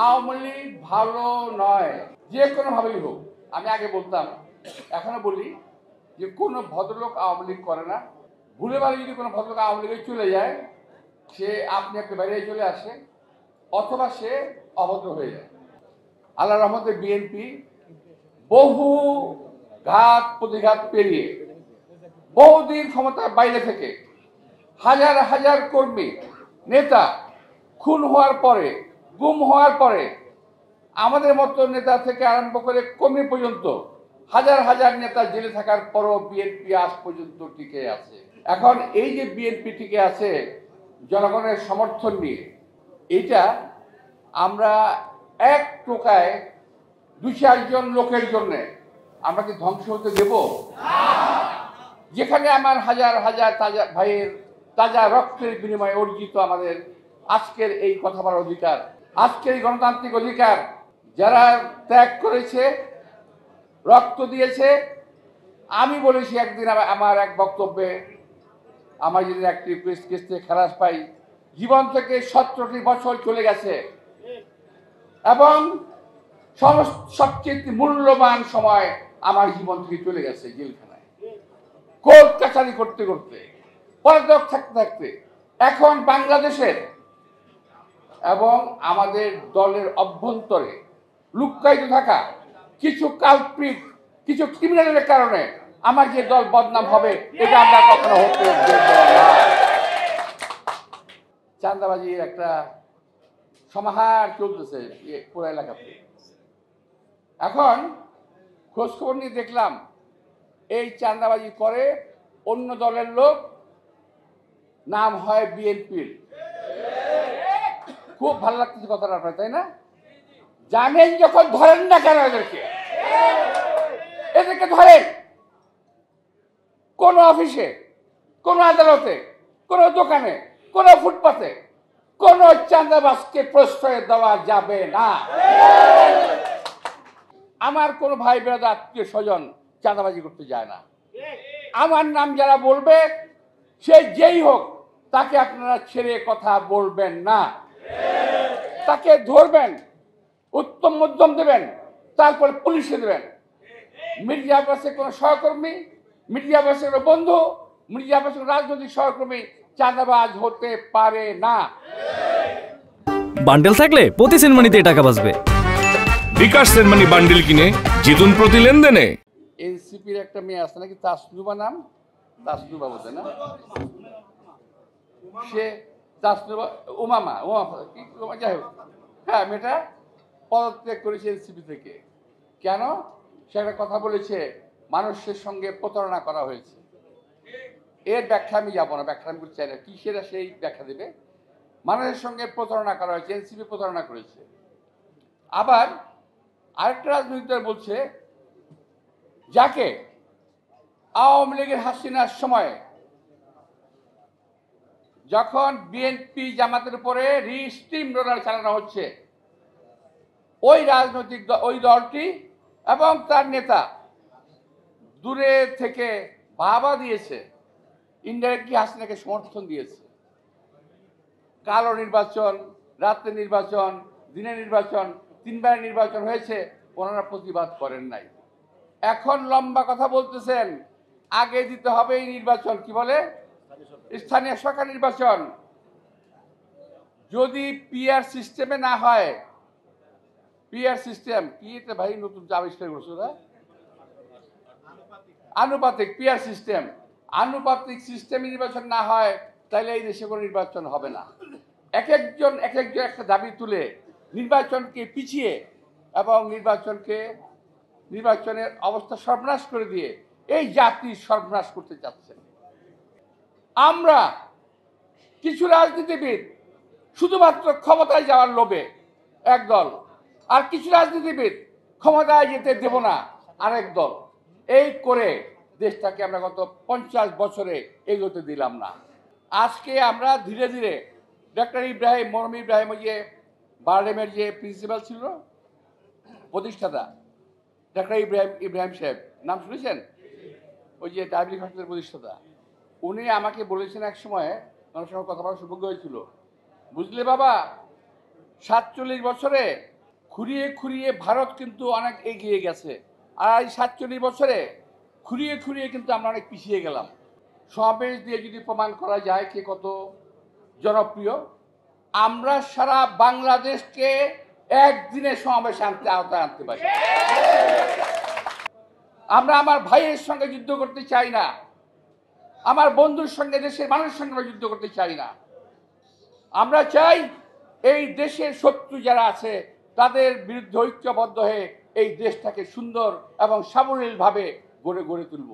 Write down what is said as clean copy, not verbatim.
আওয়ামী লীগ ভালো নয়, যে কোনোভাবেই হোক। আমি আগে বলতাম, এখনো বলি যে কোনো ভদ্রলোক আওয়ামী লীগ করে না। ভুলে বাড়ি যদি কোনো ভদ্রলোক আওয়ামী লীগে চলে যায়, সে আপনি একটা বাইরে চলে আসে, অথবা সে অভদ্র হয়ে যায়। আল্লাহর রহমতে বিএনপি বহু ঘাত প্রতিঘাত পেরিয়ে বহুদিন ক্ষমতার বাইরে থেকে হাজার হাজার কর্মী নেতা খুন হওয়ার পরে, গুম হওয়ার পরে, আমাদের মতো নেতা থেকে আরম্ভ করে কর্মী পর্যন্ত হাজার হাজার নেতা জেলে থাকার পরও বিএনপি আজ পর্যন্ত টিকে আছে। এখন এই যে বিএনপি টিকে আছে জনগণের সমর্থন নিয়ে, এটা আমরা এক টোকায় 2-4 জন লোকের জন্য আমরা কি ধ্বংস হতে দেব? যেখানে আমার হাজার হাজার তাজা ভাইয়ের তাজা রক্তের বিনিময়ে অর্জিত আমাদের আজকের এই কথা বলার অধিকার, আজকের এই গণতান্ত্রিক অধিকার, যারা ত্যাগ করেছে, রক্ত দিয়েছে। আমি বলেছি একদিন আমার এক বক্তব্যে, আমার যদি একটি প্রেস কেস থেকে খালাস পাই, জীবন থেকে 17টি বছর চলে গেছে এবং সবচেয়ে মূল্যবান সময় আমার জীবন থেকে চলে গেছে জেলখানায়, কোর্ট কাছারি করতে করতে, পলাতক থাকতে থাকতে। এখন বাংলাদেশের এবং আমাদের দলের অভ্যন্তরে লুক্কায়িত থাকা কিছু কালপ্রিট, কিছু ক্রিমিনালের কারণে আমার যে দল বদনাম হবে, এটা আমরা কখনো হতে দেব না। চাঁদাবাজির একটা সমাহার চলতেছে পুরো এলাকাতে। এখন খোঁজখবর নিয়ে দেখলাম এই চাঁদাবাজি করে অন্য দলের লোক, নাম হয় বিএনপির। খুব ভালো লাগতেছে কথাটা আপনার, তাই না? জানেন যখন ধরেন না কেন এদেরকে? এদেরকে ধরেন কোন অফিসে, কোন আদালতে, কোন দোকানে, কোন ফুটপাতে কোন চাঁদাবাজকে প্রশ্রয় দেওয়া যাবে না। আমার কোন ভাই বেড়াদা আত্মীয় স্বজন চাঁদাবাজি করতে যায় না। আমার নাম যারা বলবে, সে যেই হোক, তাকে আপনারা ছেড়ে কথা বলবেন না। তাকে ধরবেন, উত্তম মধ্যম দেবেন, তারপর পুলিশে দেবেন। মির্জা আব্বাসের কোনো সহকর্মী, মির্জা আব্বাসের কোনো বন্ধু, মির্জা আব্বাসের রাজনৈতিক সহকর্মী চাঁদাবাজ হতে পারে না। বান্ডেল থাকলে প্রতি সেনমানিতে টাকা বাঁচবে। বিকাশ সেনমানি বান্ডেল কিনে জিতুন প্রতি লেনদেনে। এনসিপির একটা মেয়ে আছে নাকি, তাসনুবা নাম, তাসনুবা বলতে না, সে তাসনুবা উমামা যাই হোক, হ্যাঁ, মেয়েটা পদত্যাগ করেছে এনসিপি থেকে। কেন? সে একটা কথা বলেছে, মানুষের সঙ্গে প্রতারণা করা হয়েছে। এর ব্যাখ্যা আমি যাবো না, ব্যাখ্যা আমি করতে চাই না, কি সেটা সেই ব্যাখ্যা দেবে। মানুষের সঙ্গে প্রতারণা করা হয়েছে, এনসিপি প্রতারণা করেছে। আবার আরেকটা রাজনৈতিক দল বলছে, যাকে আওয়ামী লীগের হাসিনার সময় যখন বিএনপি জামাতের উপরে স্টিম রোলার চালানো হচ্ছে, ওই রাজনৈতিক ওই দলটি এবং তার নেতা দূরে থেকে বাবা দিয়েছে, ইনডাইরেক্টলি হাসিনাকে সমর্থন দিয়েছে। কালো নির্বাচন, রাত্রে নির্বাচন, দিনের নির্বাচন, 3 বারের নির্বাচন হয়েছে, ওনারা প্রতিবাদ করেন নাই। এখন লম্বা কথা বলতেছেন, আগে দিতে হবে এই নির্বাচন, কি বলে, স্থানীয় সরকার নির্বাচন। যদি পিআর সিস্টেমে না হয়, পিআর সিস্টেম কি এটা ভাই নতুন আবিষ্কার করছো না, আনুপাতিক পিআর সিস্টেম, আনুপাতিক সিস্টেমে নির্বাচন না হয়, তাহলে এই দেশে কোনো নির্বাচন হবে না। এক একজন একটা দাবি তুলে নির্বাচনকে পিছিয়ে এবং নির্বাচনের অবস্থা সর্বনাশ করে দিয়ে এই জাতি সর্বনাশ করতে চাচ্ছেন। আমরা কিছু রাজনীতিবিদ শুধুমাত্র ক্ষমতায় যাওয়ার লোভে এক দল, আর কিছু রাজনীতিবিদ ক্ষমতায় যেতে দেব না আরেক দল, এই করে দেশটাকে আমরা গত 50 বছরে এগোতে দিলাম না। আজকে আমরা ধীরে ধীরে ডক্টর ইব্রাহিম, মরহুম ইব্রাহিম, ওই যে বারডেমের যে প্রিন্সিপাল ছিল, প্রতিষ্ঠাতা ডক্টর ইব্রাহিম সাহেব, নাম শুনেছেন? ওই যে ডায়াবেটিক হসপিটালের প্রতিষ্ঠাতা, উনি আমাকে বলেছেন এক সময়, আমার সঙ্গে কথা বলার সৌভাগ্য হয়েছিল, বুঝলে বাবা, 47 বছরে খুঁড়িয়ে খুঁড়িয়ে ভারত কিন্তু অনেক এগিয়ে গেছে, আর এই 47 বছরে খুঁড়িয়ে খুঁড়িয়ে কিন্তু আমরা অনেক পিছিয়ে গেলাম। সমাবেশ দিয়ে যদি প্রমাণ করা যায় কে কত জনপ্রিয়, আমরা সারা বাংলাদেশকে একদিনে সমাবেশ আওতায় আনতে পারি। আমরা আমার ভাইয়ের সঙ্গে যুদ্ধ করতে চাই না, আমার বন্ধুর সঙ্গে, দেশের মানুষের সঙ্গে আমরা যুদ্ধ করতে চাই না। আমরা চাই এই দেশের শত্রু যারা আছে তাদের বিরুদ্ধে ঐক্যবদ্ধ হয়ে এই দেশটাকে সুন্দর এবং সাবলীলভাবে গড়ে তুলব।